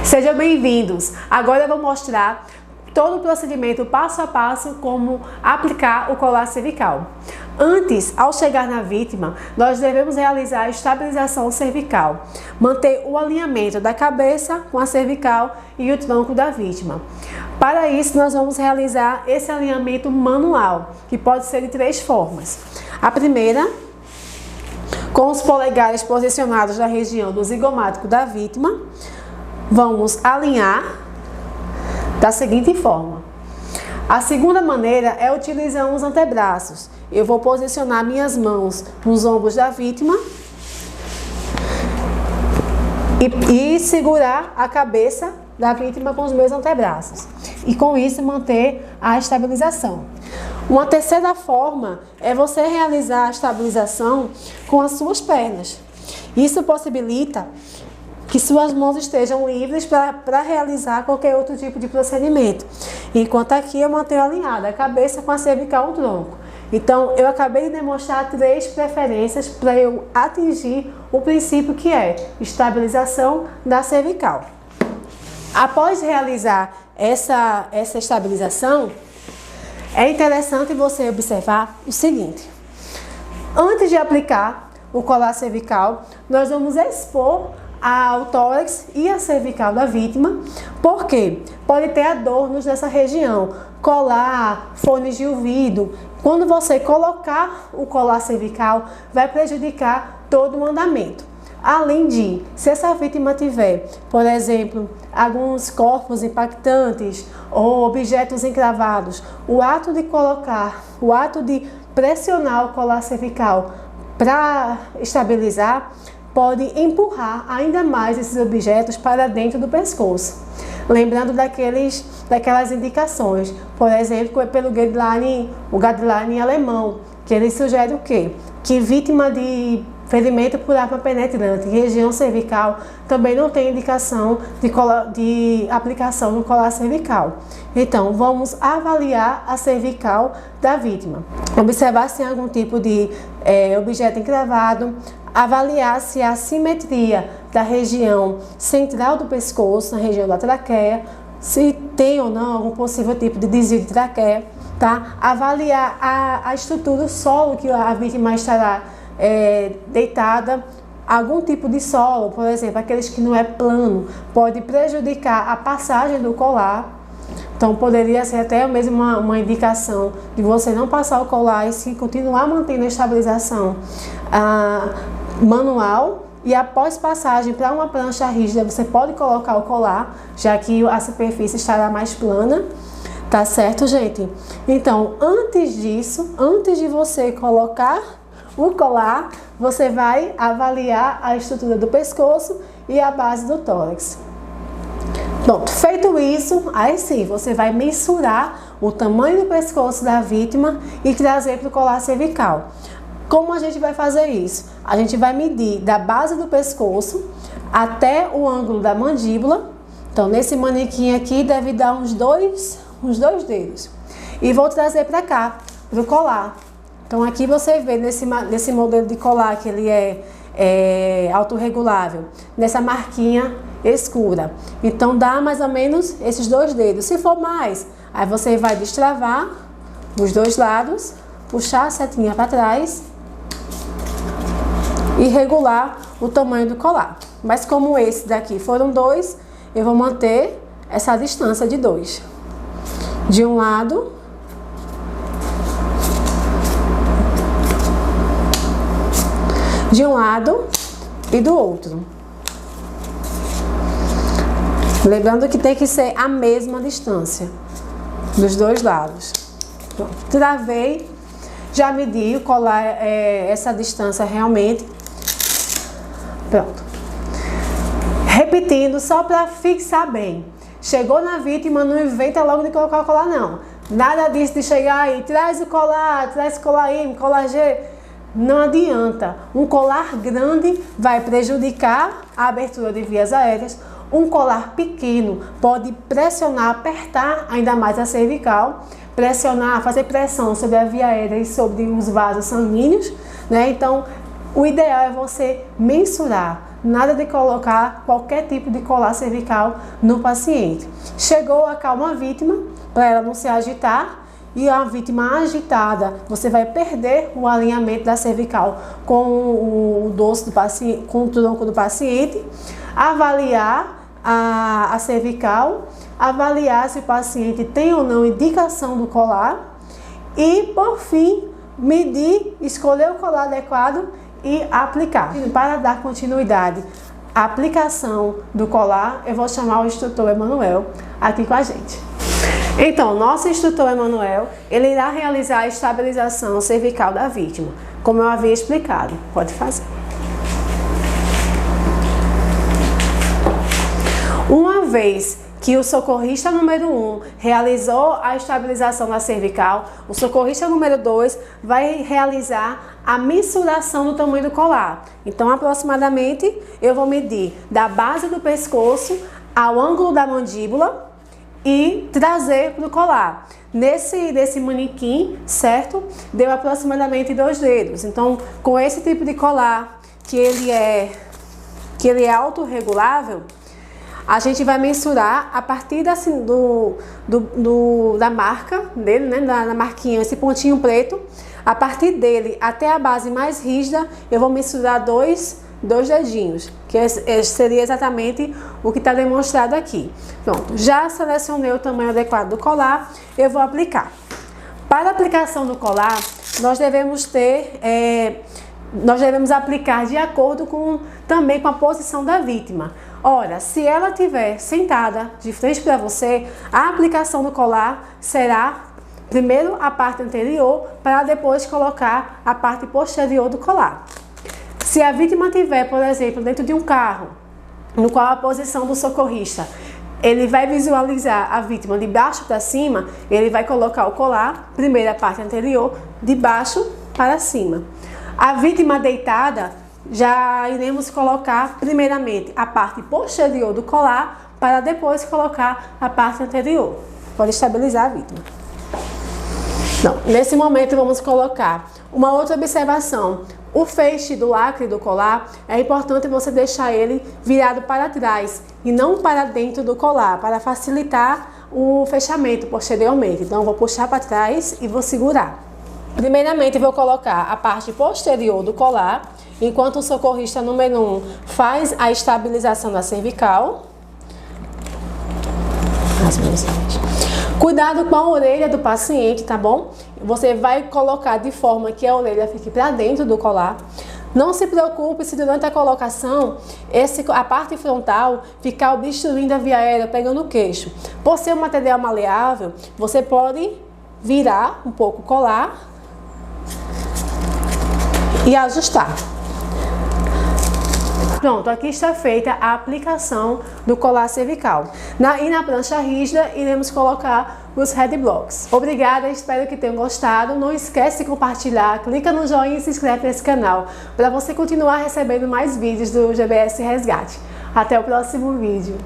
Sejam bem-vindos! Agora eu vou mostrar todo o procedimento passo a passo como aplicar o colar cervical. Antes, ao chegar na vítima, nós devemos realizar a estabilização cervical, manter o alinhamento da cabeça com a cervical e o tronco da vítima. Para isso, nós vamos realizar esse alinhamento manual, que pode ser de 3 formas. A primeira, com os polegares posicionados na região do zigomático da vítima, vamos alinhar da seguinte forma. A segunda maneira é utilizando os antebraços. Eu vou posicionar minhas mãos nos ombros da vítima e segurar a cabeça da vítima com os meus antebraços. E com isso manter a estabilização. Uma terceira forma é você realizar a estabilização com as suas pernas. Isso possibilita que suas mãos estejam livres para realizar qualquer outro tipo de procedimento. Enquanto aqui eu mantenho alinhada a cabeça com a cervical e o tronco. Então, eu acabei de demonstrar 3 preferências para eu atingir o princípio que é estabilização da cervical. Após realizar essa estabilização, é interessante você observar o seguinte. Antes de aplicar o colar cervical, nós vamos expor ao tórax e a cervical da vítima, porque pode ter adornos nessa região, colar, fones de ouvido. Quando você colocar o colar cervical, vai prejudicar todo o andamento. Além de, se essa vítima tiver, por exemplo, alguns corpos impactantes ou objetos encravados, o ato de pressionar o colar cervical para estabilizar, pode empurrar ainda mais esses objetos para dentro do pescoço. Lembrando daquelas indicações, por exemplo, pelo guideline alemão, que ele sugere o quê? Que vítima de ferimento por arma penetrante em região cervical também não tem indicação de aplicação no colar cervical. Então, vamos avaliar a cervical da vítima. Observar se tem algum tipo de objeto encravado, avaliar se a simetria da região central do pescoço, na região da traqueia, se tem ou não algum possível tipo de desvio de traqueia, tá? Avaliar a estrutura, o solo que a vítima estará deitada. Algum tipo de solo, por exemplo, aqueles que não é plano, pode prejudicar a passagem do colar. Então, poderia ser até mesmo uma indicação de você não passar o colar e se continuar mantendo a estabilização manual. E após passagem para uma prancha rígida, você pode colocar o colar, já que a superfície estará mais plana. Tá certo, gente? Então, antes disso, antes de você colocar o colar, você vai avaliar a estrutura do pescoço e a base do tórax. Pronto, feito isso, aí sim, você vai mensurar o tamanho do pescoço da vítima e trazer para o colar cervical. Como a gente vai fazer isso? A gente vai medir da base do pescoço até o ângulo da mandíbula. Então, nesse manequim aqui, deve dar uns dois dedos. E vou trazer para cá, para o colar. Então, aqui você vê nesse modelo de colar que ele é autorregulável, nessa marquinha escura. Então, dá mais ou menos esses 2 dedos. Se for mais, aí você vai destravar os 2 lados, puxar a setinha para trás e regular o tamanho do colar. Mas como esse daqui foram 2, eu vou manter essa distância de 2. De um lado e do outro. Lembrando que tem que ser a mesma distância dos 2 lados. Pronto. Travei, já medi o colar, essa distância realmente. Pronto. Repetindo, só para fixar bem. Chegou na vítima, não inventa logo de colocar o colar, não. Nada disso de chegar aí, traz colar M, colar G. Não adianta. Um colar grande vai prejudicar a abertura de vias aéreas. Um colar pequeno pode pressionar, apertar ainda mais a cervical, fazer pressão sobre a via aérea e sobre os vasos sanguíneos, né? Então, o ideal é você mensurar nada de colocar qualquer tipo de colar cervical no paciente. Chegou, acalma a vítima para ela não se agitar. E a vítima agitada, você vai perder o alinhamento da cervical com o dorso do paciente, com o tronco do paciente. Avaliar a cervical, avaliar se o paciente tem ou não indicação do colar e, por fim, medir, escolher o colar adequado e aplicar. Para dar continuidade à aplicação do colar, eu vou chamar o instrutor Emanuel aqui com a gente. Então, nosso instrutor Emanuel, ele irá realizar a estabilização cervical da vítima, como eu havia explicado. Pode fazer. Uma vez que o socorrista número 1 realizou a estabilização da cervical, o socorrista número 2 vai realizar a mensuração do tamanho do colar. Então, aproximadamente, eu vou medir da base do pescoço ao ângulo da mandíbula e trazer para o colar. Nesse manequim, certo? Deu aproximadamente 2 dedos. Então, com esse tipo de colar, que ele é autorregulável, a gente vai mensurar a partir da marca dele, né? Da marquinha, esse pontinho preto. A partir dele até a base mais rígida, eu vou mensurar dois dedinhos, que seria exatamente o que está demonstrado aqui. Pronto, já selecionei o tamanho adequado do colar, eu vou aplicar. Para a aplicação do colar, nós devemos aplicar de acordo também com a posição da vítima. Ora, se ela estiver sentada de frente para você, a aplicação do colar será primeiro a parte anterior, para depois colocar a parte posterior do colar. Se a vítima estiver, por exemplo, dentro de um carro, no qual a posição do socorrista, ele vai visualizar a vítima de baixo para cima, ele vai colocar o colar, primeiro a parte anterior, de baixo para cima. A vítima deitada, já iremos colocar primeiramente a parte posterior do colar, para depois colocar a parte anterior. Pode estabilizar a vítima. Não, nesse momento vamos colocar uma outra observação. O feixe do lacre do colar, é importante você deixar ele virado para trás e não para dentro do colar, para facilitar o fechamento posteriormente. Então, eu vou puxar para trás e vou segurar. Primeiramente, vou colocar a parte posterior do colar, enquanto o socorrista número 1 faz a estabilização da cervical. Cuidado com a orelha do paciente, tá bom? Você vai colocar de forma que a orelha fique para dentro do colar. Não se preocupe se durante a colocação a parte frontal ficar obstruindo a via aérea, pegando o queixo. Por ser um material maleável, você pode virar um pouco o colar e ajustar. Pronto, aqui está feita a aplicação do colar cervical. E na prancha rígida, iremos colocar os headblocks. Obrigada, espero que tenham gostado. Não esquece de compartilhar, clica no joinha e se inscreve nesse canal, para você continuar recebendo mais vídeos do GBS Resgate. Até o próximo vídeo.